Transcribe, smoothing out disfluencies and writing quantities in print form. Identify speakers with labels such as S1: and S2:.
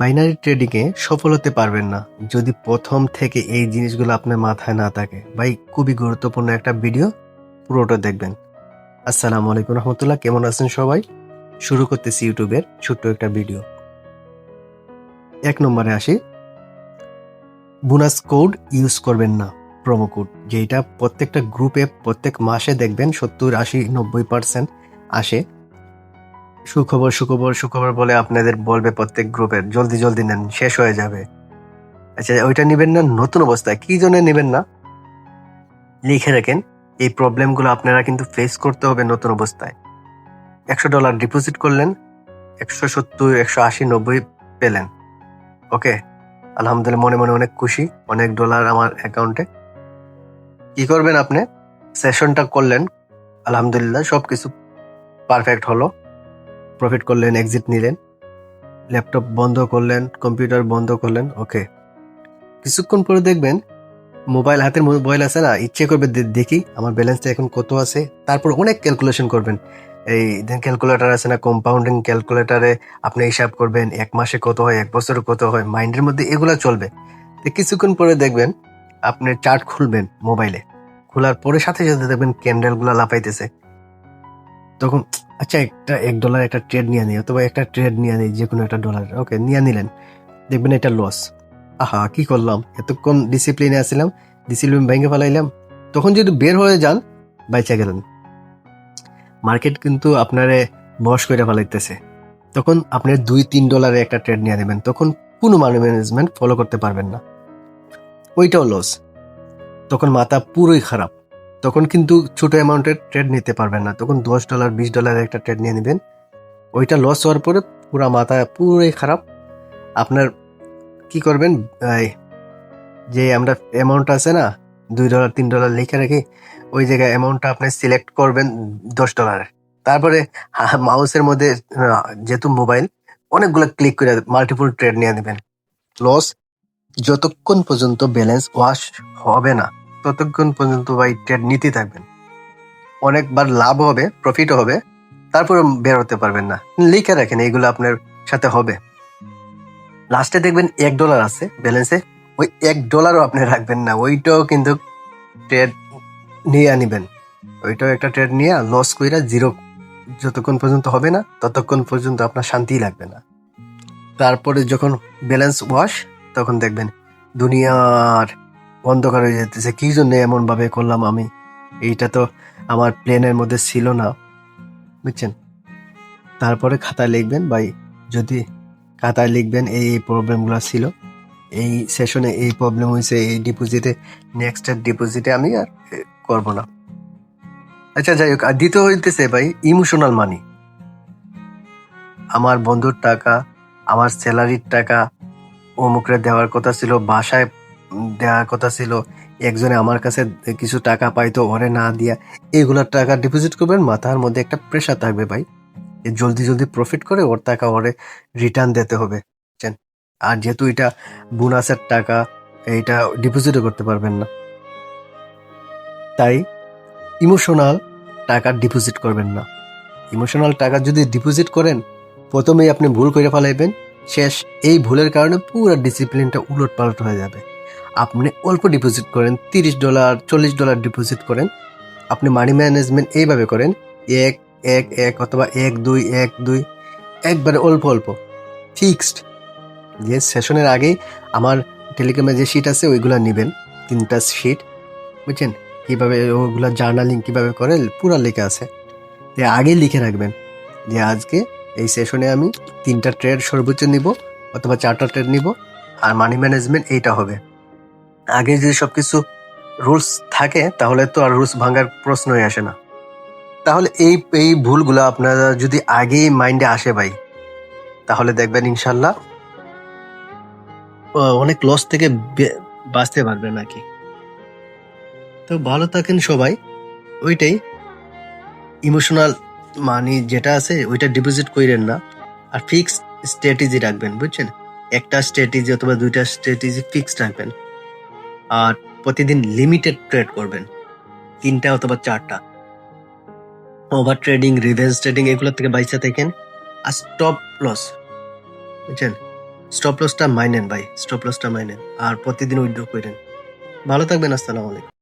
S1: Binary trading এ সফল হতে পারবেন না যদি প্রথম থেকে এই জিনিসগুলো আপনার মাথায় না থাকে। ভাই খুবই গুরুত্বপূর্ণ একটা ভিডিও, পুরোটা দেখবেন। আসসালামু আলাইকুম রহমতুল্লাহ, কেমন আছেন সবাই? শুরু করতেছি ইউটিউবের ছোট্ট একটা ভিডিও। 1 নম্বরে আসি, বোনাস কোড ইউজ করবেন না, প্রোমো কোড, যেটা প্রত্যেকটা গ্রুপে প্রত্যেক মাসে দেখবেন 70, 80, 90% আসে। সুখবর সুখবর সুখবর বলে আপনাদের বলবে প্রত্যেক গ্রুপের, জলদি জলদি নেন, শেষ হয়ে যাবে। আচ্ছা, ওইটা নেবেন না। নতুন অবস্থায় কি জন্য নেবেন না লিখে রাখেন। এই প্রবলেমগুলো আপনারা কিন্তু ফেস করতে হবে নতুন অবস্থায়। $100 ডিপোজিট করলেন, 170, 180, 90 পেলেন। ওকে, আলহামদুলিল্লাহ, মনে মনে অনেক খুশি, অনেক ডলার আমার অ্যাকাউন্টে। কি করবেন আপনি? সেশনটা করলেন, আলহামদুলিল্লাহ সবকিছু পারফেক্ট হলো, প্রফিট করলেন, এক্সিট নিলেন, ল্যাপটপ বন্ধ করলেন, কম্পিউটার বন্ধ করলেন। ওকে, কিছুক্ষণ পরে দেখবেন হাতের মোবাইল আছে না, ইচ্ছে করবে দেখি আমার ব্যালেন্সটা এখন কত আছে। তারপর অনেক ক্যালকুলেশন করবেন। এই ক্যালকুলেটর আছে না, কম্পাউন্ডিং ক্যালকুলেটরে আপনি হিসাব করবেন 1 মাসে কত হয়, 1 বছরে কত হয়, মাইন্ডের মধ্যে এগুলা চলবে। তো কিছুক্ষণ পরে দেখবেন আপনি চার্ট খুলবেন মোবাইলে, খোলার পরে সাথে সাথে দেখবেন ক্যান্ডেল গুলা লাফাইতেছে। তখন আচ্ছা, একটা $1 একটা ট্রেড নিয়ে নিই, অথবা একটা ট্রেড নিয়ে নিই, যে কোনো একটা ডলার। ওকে, নিয়ে নিলেন, দেখবেন এটা লস। আহা, কি করলাম, এতক্ষণ ডিসিপ্লিনে আসছিলাম, ডিসিপ্লিন ভেঙে ফেলাইলাম। তখন যদি বের হয়ে যান, বাইচা গেলেন। মার্কেট কিন্তু আপনারে বশ করে ফেলাইতেছে। তখন আপনি $2-3 একটা ট্রেড নিয়ে নেবেন, তখন কোনো মানি ম্যানেজমেন্ট ফলো করতে পারবেন না, ওইটাও লস। তখন মাথা পুরোই খারাপ। তখন কিন্তু ছোট অ্যামাউন্টের ট্রেড নিতে পারবেন না, তখন $10, $20 একটা ট্রেড নিয়ে নেবেন। ওইটা লস হওয়ার পরে পুরা মাথা পুরোই খারাপ। আপনার কি করবেন, যে আমরা অ্যামাউন্ট আছে না, $2, $3 লিখে রাখি, ওই জায়গায় অ্যামাউন্টটা আপনি সিলেক্ট করবেন $10। তারপরে মাউসের মধ্যে যেহেতু মোবাইল, অনেকগুলো ক্লিক করে মাল্টিপল ট্রেড নিয়ে নেবেন। লস, যতক্ষণ পর্যন্ত ব্যালেন্স ওয়াশ হবে না ততক্ষণ পর্যন্ত ভাই ট্রেড নিতে থাকবেন। অনেকবার লাভ হবে, প্রফিটও হবে, তারপরে বের হতে পারবেন না। লিখে রাখেন, এইগুলো আপনার সাথে হবে। লাস্টে দেখবেন $1 আছে ব্যালেন্সে, ওই $1 আপনি রাখবেন না, ওইটাও কিন্তু ট্রেড নিয়ে আনিবেন। ওইটাও একটা ট্রেড নিয়ে লস কইরা জিরো যতক্ষণ পর্যন্ত হবে না ততক্ষণ পর্যন্ত আপনার শান্তি লাগবে না। তারপরে যখন ব্যালেন্স ওয়াশ, তখন দেখবেন দুনিয়ার অন্ধকার হয়ে যেতেছে, কি জন্য এমন ভাবে করলাম আমি, এইটা তো আমার প্ল্যানের মধ্যে ছিল না, বুঝছেন? তারপরে খাতায় লিখবেন ভাই, যদি খাতায় লিখবেন এই প্রবলেমগুলো ছিল, এই সেশনে এই প্রবলেম হয়েছে, এই ডিপোজিটে, নেক্সট ডিপোজিটে আমি আর করবো না। আচ্ছা, যাই হোক, আর দ্বিতীয় হইতেছে ভাই ইমোশনাল মানি। আমার বন্ধুর টাকা, আমার স্যালারির টাকা অমুকরে দেওয়ার কথা ছিল, বাসায় দেওয়ার কথা ছিল, একজনে আমার কাছে কিছু টাকা পাইতো, ওরে না দিয়া এগুলার টাকা ডিপোজিট করবেন। মাথার মধ্যে একটা প্রেশার থাকবে ভাই, জলদি জলদি প্রফিট করে ওর টাকা ওরে রিটার্ন দিতে হবে, বুঝছেন? আর যেহেতু এটা বোনাসের টাকা, এইটা ডিপোজিটও করতে পারবেন না, তাই ইমোশনাল টাকা ডিপোজিট করবেন না। ইমোশনাল টাকা যদি ডিপোজিট করেন, প্রথমেই আপনি ভুল করে ফেলাইবেন, শেষ। এই ভুলের কারণে পুরো ডিসিপ্লিনটা উলট পালট হয়ে যাবে। আপনি অল্প ডিপোজিট করেন, $30, $40 ডিপোজিট করেন। আপনি মানি ম্যানেজমেন্ট এইভাবে করেন, 1-1-1 অথবা 1-2-1-2, একবারে অল্প অল্প ফিক্সড। যে সেশনের আগেই আমার টেলিগ্রামে যে শিট আছে ওইগুলা নেবেন, 3টা শিট, বুঝছেন? কিভাবে ওগুলা জার্নালিং কিভাবে করে পুরা লেখা আছে। আগেই লিখে রাখবেন যে আজকে এই সেশনে আমি 3টা ট্রেড সর্বোচ্চ নিব, অথবা 4টা ট্রেড নিব, আর মানি ম্যানেজমেন্ট এইটা হবে। আগে যদি সবকিছু রুলস থাকে তাহলে তো আর রুলস ভাঙার প্রশ্নই আসে না। তাহলে এই এই ভুলগুলো আপনারা যদি আগেই মাইন্ডে আসে ভাই, তাহলে দেখবেন ইনশাল্লাহ অনেক লস থেকে বাঁচতে পারবেন নাকি। তো ভালো থাকেন সবাই। ওইটাই, ইমোশনাল মানি যেটা আছে ওইটা ডিপোজিট করেন না, আর ফিক্সড স্ট্র্যাটেজি রাখবেন, বুঝছেন? একটা স্ট্র্যাটেজি অথবা 2টা স্ট্র্যাটেজি ফিক্সড রাখবেন, আর প্রতিদিন লিমিটেড ট্রেড করবেন, 3টা অথবা 4টা। ওভার ট্রেডিং, রিভেঞ্জ ট্রেডিং এগুলোর থেকে বাইচা থাকেন, আর স্টপ লস, বুঝছেন? স্টপ লসটা মাইনেন ভাই, স্টপ লসটা মাইনেন আর প্রতিদিন উইথড্র করেন। ভালো থাকবেন, আসসালামু আলাইকুম।